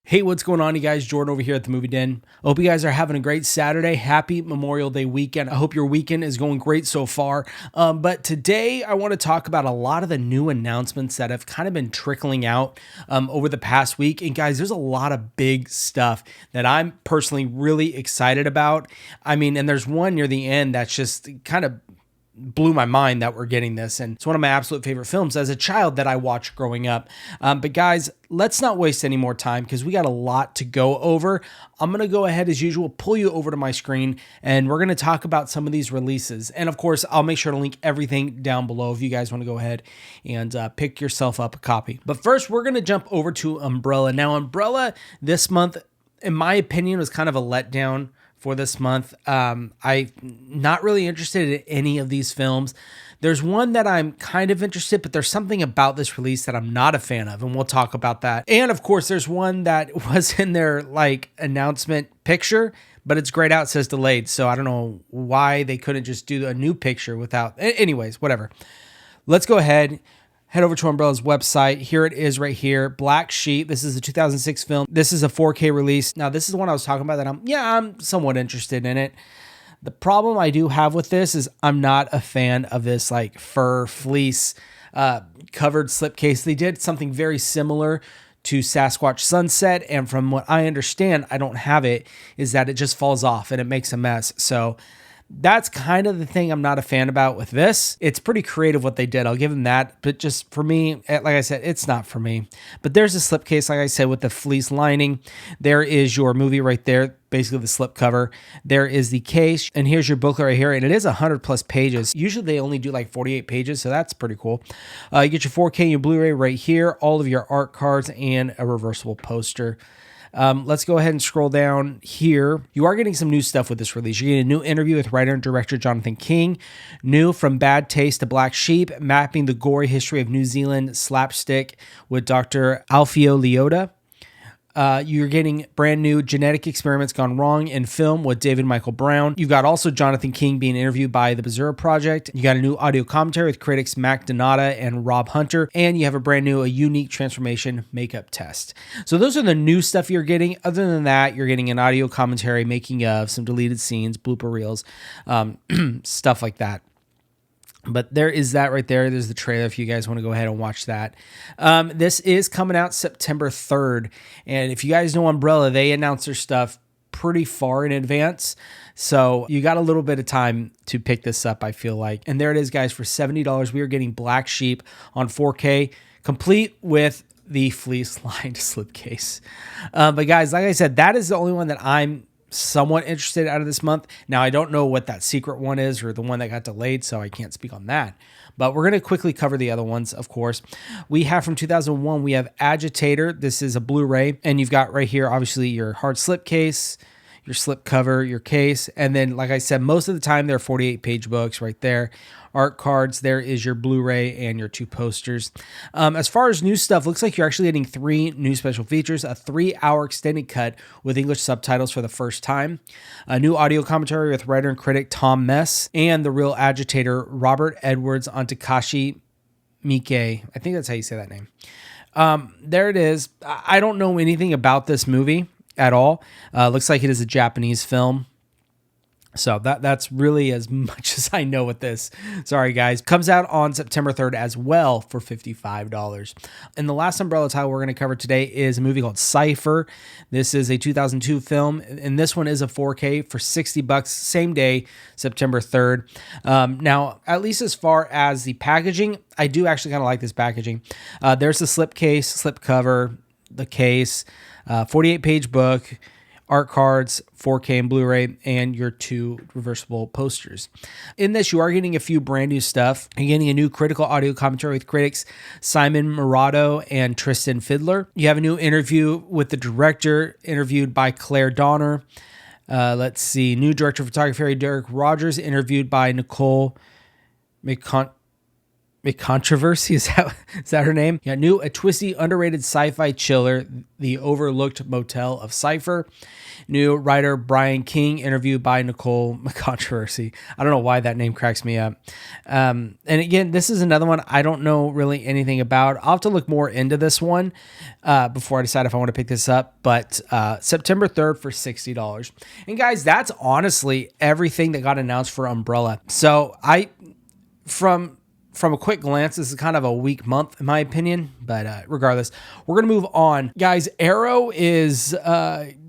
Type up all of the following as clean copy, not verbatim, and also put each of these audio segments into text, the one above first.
Hey, what's going on, you guys? Jordan over here at the Movie Den. I hope you guys are having a great Saturday. Happy Memorial Day weekend. I hope your weekend is going great so far. But today I want to talk about a lot of the new announcements that have kind of been trickling out over the past week. And guys, there's a lot of big stuff that I'm personally really excited about. I mean, and there's one near the end that's just kind of blew my mind that we're getting this, and it's one of my absolute favorite films as a child that I watched growing up. But guys, let's not waste any more time because we got a lot to go over. I'm going to go ahead as usual, pull you over to my screen, and we're going to talk about some of these releases. And of course, I'll make sure to link everything down below if you guys want to go ahead and pick yourself up a copy. But first, we're going to jump over to Umbrella. Now, Umbrella this month, in my opinion, was kind of a letdown for this month. I'm not really interested in any of these films. There's one that I'm kind of interested, but there's something about this release that I'm not a fan of, and we'll talk about that. And of course, there's one that was in their announcement picture, but it's grayed out, it says delayed. So I don't know why they couldn't just do a new picture without. Anyways, whatever. Let's go ahead. Head over to Umbrella's website. Here it is right here. Black Sheep. This is a 2006 film. This is a 4K release. Now, this is the one I was talking about that I'm somewhat interested in it. The problem I do have with this is I'm not a fan of this fur fleece covered slipcase. They did something very similar to Sasquatch Sunset, and from what I understand, I don't have it, is that it just falls off and it makes a mess. So that's kind of the thing I'm not a fan about with this. It's pretty creative what they did. I'll give them that. But just for me, like I said, it's not for me. But there's a slipcase, like I said, with the fleece lining. There is your movie right there, basically the slip cover. There is the case. And here's your booklet right here. And it is 100 plus pages. Usually they only do 48 pages. So that's pretty cool. You get your 4K and your Blu-ray right here. All of your art cards and a reversible poster. Let's go ahead and scroll down here. You are getting some new stuff with this release. You're getting a new interview with writer and director Jonathan King, new From Bad Taste to Black Sheep, mapping the gory history of New Zealand slapstick with Dr. Alfio Leota. You're getting brand new Genetic Experiments Gone Wrong in film with David Michael Brown. You've got also Jonathan King being interviewed by the Bluray Project. You got a new audio commentary with critics Mac Donata and Rob Hunter. And you have a brand new, a unique transformation makeup test. So those are the new stuff you're getting. Other than that, you're getting an audio commentary, making of, some deleted scenes, blooper reels, stuff like that. But there is that right there. There's the trailer if you guys want to go ahead and watch that. This is coming out September 3rd. And if you guys know Umbrella, they announce their stuff pretty far in advance. So you got a little bit of time to pick this up, I feel like. And there it is, guys. For $70, we are getting Black Sheep on 4K, complete with the fleece-lined slipcase. But guys, like I said, that is the only one that I'm somewhat interested out of this month. Now, I don't know what that secret one is or the one that got delayed, so I can't speak on that. But we're going to quickly cover the other ones, of course. We have from 2001, we have Agitator. This is a Blu-ray, and you've got right here, obviously, your hard slip case, your slip cover, your case, and then, like I said, most of the time, they're 48-page books right there. Art cards, there is your Blu-ray and your 2 posters. As far as new stuff, looks like you're actually getting 3 new special features, a 3-hour extended cut with English subtitles for the first time, a new audio commentary with writer and critic Tom Mess, and the real agitator Robert Edwards on Takashi Miike. I think that's how you say that name. There it is. I don't know anything about this movie at all. Looks like it is a Japanese film. So that's really as much as I know with this. Sorry, guys. Comes out on September 3rd as well for $55. And the last Umbrella title we're going to cover today is a movie called Cypher. This is a 2002 film, and this one is a 4K for $60, same day, September 3rd. Now, at least as far as the packaging, I do actually kind of like this packaging. There's the slipcase, slip cover, the case, 48-page book, art cards, 4K and Blu-ray, and your 2 reversible posters. In this, you are getting a few brand new stuff. You're getting a new critical audio commentary with critics Simon Murado and Tristan Fiedler. You have a new interview with the director, interviewed by Claire Donner. Let's see, new director of photography Derek Rogers, interviewed by Nicole Controversy, is that her name? Yeah, a twisty, underrated sci-fi chiller, The Overlooked Motel of Cypher. New writer Brian King, interviewed by Nicole Controversy. I don't know why that name cracks me up. And again, this is another one I don't know really anything about. I'll have to look more into this one before I decide if I want to pick this up. But September 3rd for $60. And guys, that's honestly everything that got announced for Umbrella. So from a quick glance, this is kind of a weak month in my opinion, but regardless, we're going to move on. Guys, Arrow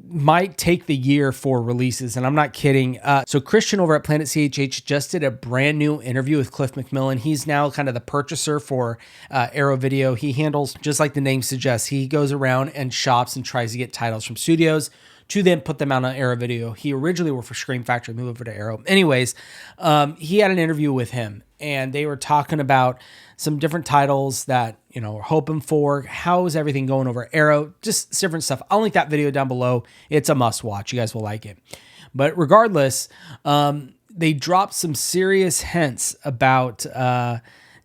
might take the year for releases, and I'm not kidding. So Christian over at Planet CHH just did a brand new interview with Cliff MacMillan. He's now kind of the purchaser for Arrow Video. He handles, just like the name suggests, he goes around and shops and tries to get titles from studios to then put them out on Arrow Video. He originally worked for Scream Factory, moved over to Arrow. Anyways, he had an interview with him, and they were talking about some different titles that, we're hoping for. How is everything going over Arrow? Just different stuff. I'll link that video down below. It's a must watch. You guys will like it. But regardless, they dropped some serious hints about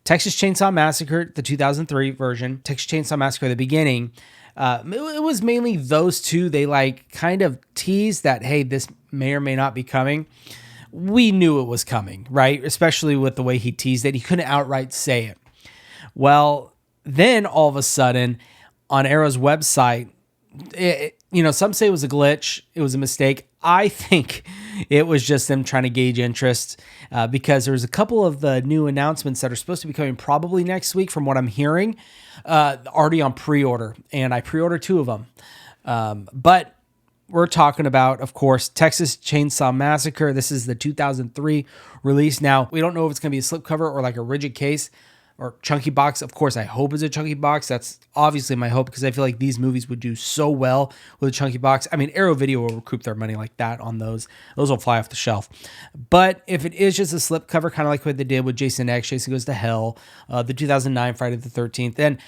Texas Chainsaw Massacre, the 2003 version, Texas Chainsaw Massacre, the beginning. It was mainly those two. They kind of teased that, hey, this may or may not be coming. We knew it was coming, right? Especially with the way he teased it. He couldn't outright say it. Well, then all of a sudden on Arrow's website, some say it was a glitch. It was a mistake. I think it was just them trying to gauge interest because there's a couple of the new announcements that are supposed to be coming probably next week from what I'm hearing, already on pre-order. And I pre-ordered 2 of them. But we're talking about, of course, Texas Chainsaw Massacre. This is the 2003 release. Now, we don't know if it's going to be a slipcover or like a rigid case or chunky box. Of course, I hope it's a chunky box. That's obviously my hope because I feel like these movies would do so well with a chunky box. I mean, Arrow Video will recoup their money like that on those. Those will fly off the shelf. But if it is just a slipcover, kind of like what they did with Jason X, Jason Goes to Hell, the 2009 Friday the 13th, then,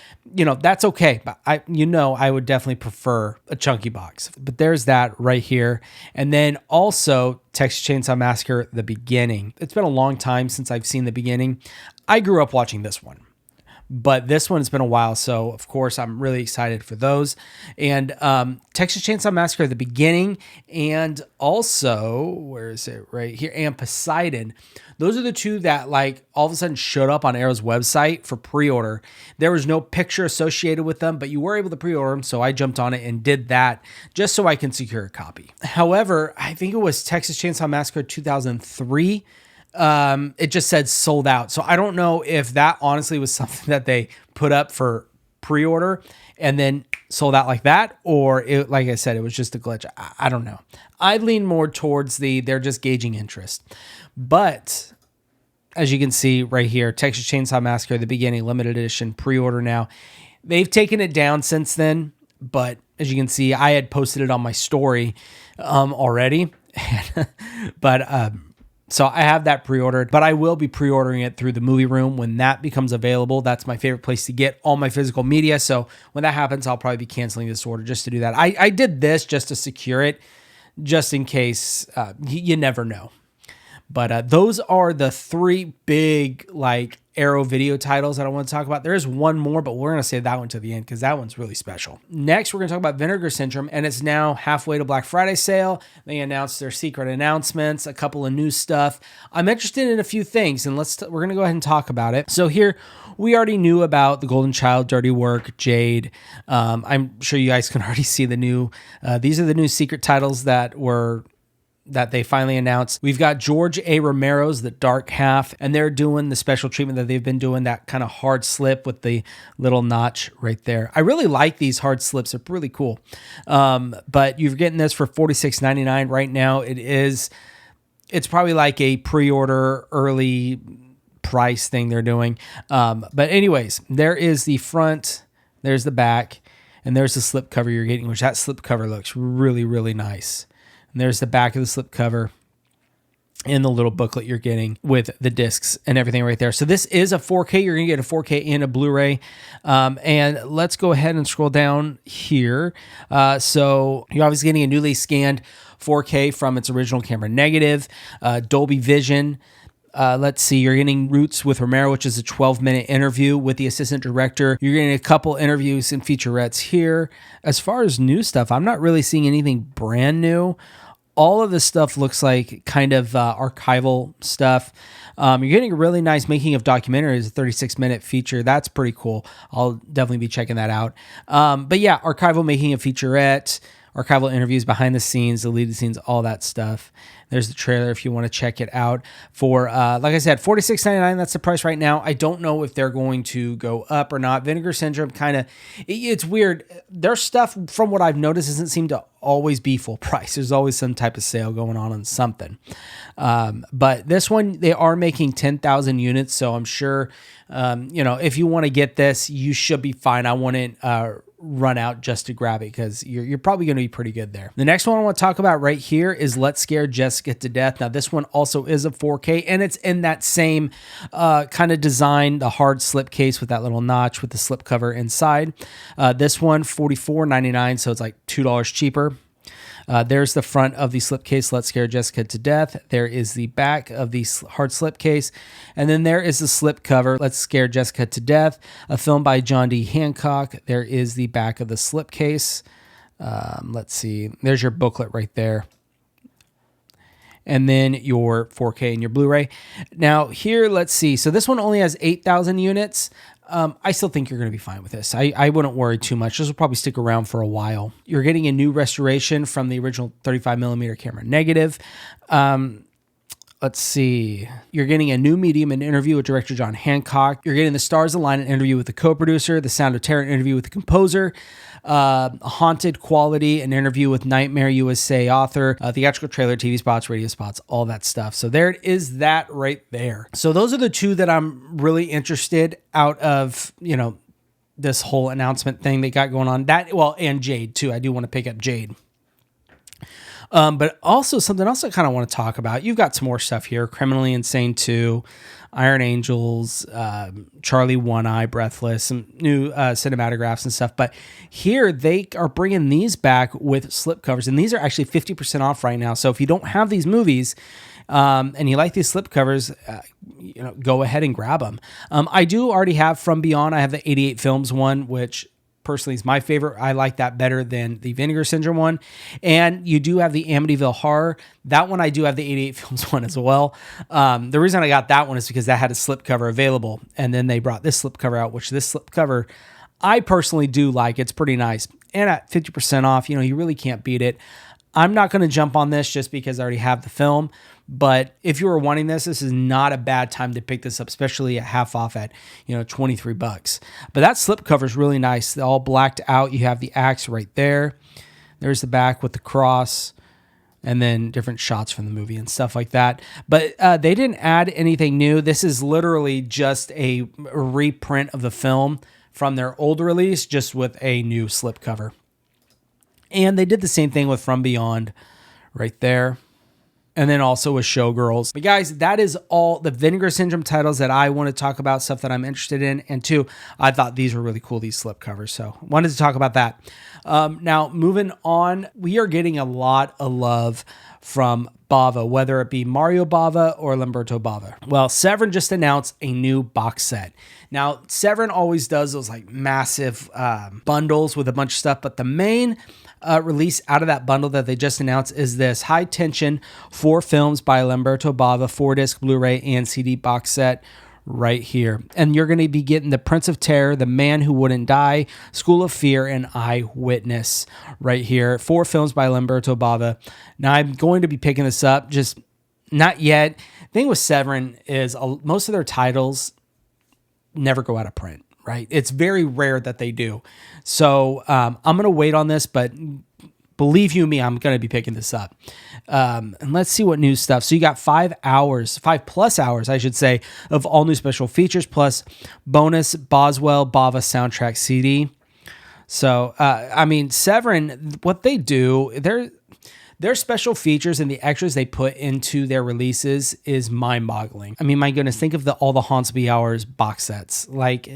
that's okay. But I would definitely prefer a chunky box. But there's that right here. And then also Texas Chainsaw Massacre, the beginning. It's been a long time since I've seen the beginning. I grew up watching this one, but this one has been a while. So of course I'm really excited for those. And Texas Chainsaw Massacre, the beginning, and also, where is it right here? And Poseidon. Those are the 2 that all of a sudden showed up on Arrow's website for pre-order. There was no picture associated with them, but you were able to pre-order them. So I jumped on it and did that just so I can secure a copy. However, I think it was Texas Chainsaw Massacre 2003. It just said sold out. So I don't know if that honestly was something that they put up for pre-order and then sold out like that, or it, like I said, it was just a glitch. I don't know. I'd lean more towards they're just gauging interest. But as you can see right here, Texas Chainsaw Massacre, the beginning, limited edition, pre-order now. They've taken it down since then, but as you can see, I had posted it on my story already. So I have that pre-ordered, but I will be pre-ordering it through the Movie Room when that becomes available. That's my favorite place to get all my physical media. So when that happens, I'll probably be canceling this order just to do that. I did this just to secure it, just in case. You never know. But those are the 3 big Arrow Video titles that I want to talk about. There is one more, but we're going to save that one to the end because that one's really special. Next, we're going to talk about Vinegar Syndrome, and it's now halfway to Black Friday sale. They announced their secret announcements, a couple of new stuff. I'm interested in a few things, and we're going to go ahead and talk about it. So here, we already knew about The Golden Child, Dirty Work, Jade. I'm sure you guys can already see the new. These are the new secret titles that they finally announced. We've got George A. Romero's The Dark Half, and they're doing the special treatment that they've been doing, that kind of hard slip with the little notch right there. I really like these hard slips. They're really cool. But you're getting this for $46.99 right now. It's probably like a pre-order early price thing they're doing. But anyways, there is the front, there's the back, and there's the slip cover you're getting, which that slip cover looks really, really nice. And there's the back of the slip cover and the little booklet you're getting with the discs and everything right there. So this is a 4K. You're going to get a 4K and a Blu-ray. And let's go ahead and scroll down here. So you're obviously getting a newly scanned 4K from its original camera negative, Dolby Vision. Let's see, you're getting Roots with Romero, which is a 12-minute interview with the assistant director. You're getting a couple interviews and featurettes here. As far as new stuff, I'm not really seeing anything brand new. All of this stuff looks like kind of archival stuff. You're getting a really nice making of documentaries, a 36-minute feature. That's pretty cool. I'll definitely be checking that out. But yeah, archival making of featurette, archival interviews, behind the scenes, deleted scenes, all that stuff. There's the trailer if you want to check it out for, like I said, $46.99. That's the price right now. I don't know if they're going to go up or not. Vinegar Syndrome it's weird. Their stuff, from what I've noticed, doesn't seem to always be full price. There's always some type of sale going on something. But this one, they are making 10,000 units. So I'm sure, if you want to get this, you should be fine. I wouldn't run out just to grab it because you're probably going to be pretty good there. The next one I want to talk about right here is Let's Scare Jessica to Death. Now this one also is a 4K and it's in that same kind of design, the hard slip case with that little notch with the slip cover inside. This one $44.99, so it's like $2 cheaper. There's the front of the slipcase, Let's Scare Jessica to Death. There is the back of the hard slipcase. And then there is the slip cover, Let's Scare Jessica to Death, a film by John D. Hancock. There is the back of the slipcase. Let's see. There's your booklet right there. And then your 4K and your Blu-ray. Now here, let's see. So this one only has 8,000 units. I still think you're going to be fine with this. I wouldn't worry too much. This will probably stick around for a while. You're getting a new restoration from the original 35mm camera negative. Let's see. You're getting a new medium, an interview with director John Hancock. You're getting the Stars Align, an interview with the co-producer, the Sound of Terror, an interview with the composer, Haunted Quality, an interview with Nightmare USA author, theatrical trailer, TV spots, radio spots, all that stuff. So there it is, that right there. So those are the two that I'm really interested out of, this whole announcement thing they got going on. And Jade too. I do want to pick up Jade. But also something else I kind of want to talk about. You've got some more stuff here. Criminally Insane 2, Iron Angels, Charlie One Eye, Breathless, some new cinematographs and stuff. But here they are bringing these back with slipcovers. And these are actually 50% off right now. So if you don't have these movies and you like these slipcovers, go ahead and grab them. I do already have From Beyond. I have the 88 Films one, which personally is my favorite. I like that better than the Vinegar Syndrome one. And you do have the Amityville Horror. That one I do have the 88 Films one as well. The reason I got that one is because that had a slipcover available. And then they brought this slipcover out, which this slipcover I personally do like. It's pretty nice. And at 50% off, you really can't beat it. I'm not going to jump on this just because I already have the film. But if you were wanting this is not a bad time to pick this up, especially at half off at, $23. But that slipcover is really nice. They're all blacked out. You have the axe right there. There's the back with the cross and then different shots from the movie and stuff like that. But they didn't add anything new. This is literally just a reprint of the film from their old release, just with a new slipcover. And they did the same thing with From Beyond right there. And then also with Showgirls. But guys, that is all the Vinegar Syndrome titles that I want to talk about, stuff that I'm interested in. And two, I thought these were really cool, these slipcovers. So wanted to talk about that. Now, moving on, we are getting a lot of love from Bava, whether it be Mario Bava or Lamberto Bava. Well, Severin just announced a new box set. Now, Severin always does those like massive bundles with a bunch of stuff, but the main release out of that bundle that they just announced is this High Tension 4 films by Lamberto Bava 4-disc Blu-ray and CD box set right here. And you're going to be getting The Prince of Terror, The Man Who Wouldn't Die, School of Fear, and Eyewitness right here. 4 films by Lamberto Bava. Now, I'm going to be picking this up, just not yet. The thing with Severin is most of their titles never go out of print. Right? It's very rare that they do. So I'm going to wait on this, but believe you me, I'm going to be picking this up. And let's see what new stuff. So you got 5 plus hours, I should say, of all new special features, plus bonus Boswell Bava soundtrack CD. So, Severin, what they do, their special features and the extras they put into their releases is mind-boggling. I mean, my goodness, think of all the Hauntsby Hours box sets. Like,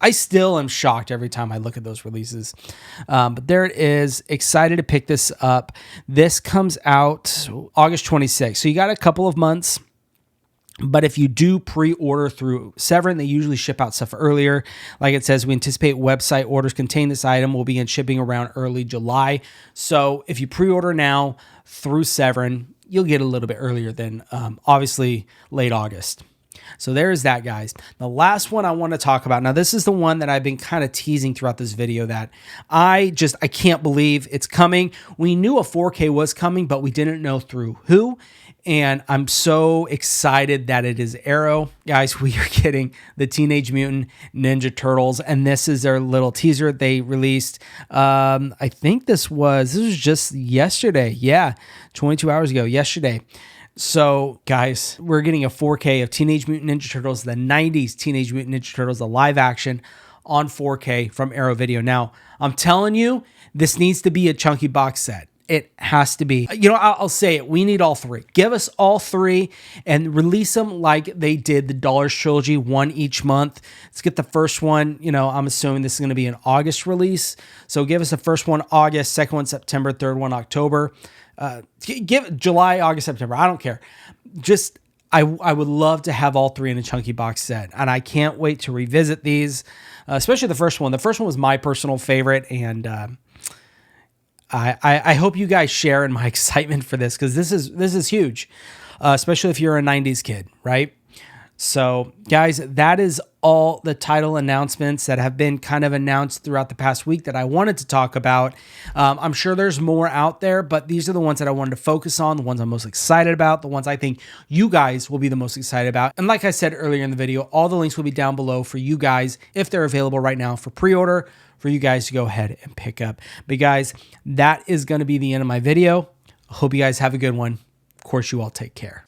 I still am shocked every time I look at those releases. But there it is. Excited to pick this up. This comes out August 26th. So you got a couple of months But if you do pre-order through Severin, they usually ship out stuff earlier. Like it says, we anticipate website orders containing this item will begin shipping around early July. So if you pre-order now through Severin, you'll get a little bit earlier than obviously late August. So there's that, guys. The last one I want to talk about. Now, this is the one that I've been kind of teasing throughout this video that I can't believe it's coming. We knew a 4K was coming, but we didn't know through who. And I'm so excited that it is Arrow. Guys, we are getting the Teenage Mutant Ninja Turtles, and this is their little teaser they released. I think this was just yesterday. Yeah, 22 hours ago, yesterday. So, guys, we're getting a 4K of Teenage Mutant Ninja Turtles, the 90s Teenage Mutant Ninja Turtles, the live action on 4K from Arrow Video. Now, I'm telling you, this needs to be a chunky box set. It has to be. You know, I'll say it. We need all three. Give us all three and release them like they did the Dollars Trilogy, one each month. Let's get the first one. You know, I'm assuming this is going to be an August release. So give us the first one August, second one September, third one October. Give July, August, September. I don't care. Just, I would love to have all three in a chunky box set. And I can't wait to revisit these, especially the first one. The first one was my personal favorite. And, I hope you guys share in my excitement for this because this is huge, especially if you're a 90s kid, right? So, guys, that is all the title announcements that have been kind of announced throughout the past week that I wanted to talk about. I'm sure there's more out there, but these are the ones that I wanted to focus on, the ones I'm most excited about, the ones I think you guys will be the most excited about. And like I said earlier in the video, all the links will be down below for you guys if they're available right now for pre-order, for you guys to go ahead and pick up. But guys, that is going to be the end of my video. I hope you guys have a good one. Of course, you all take care.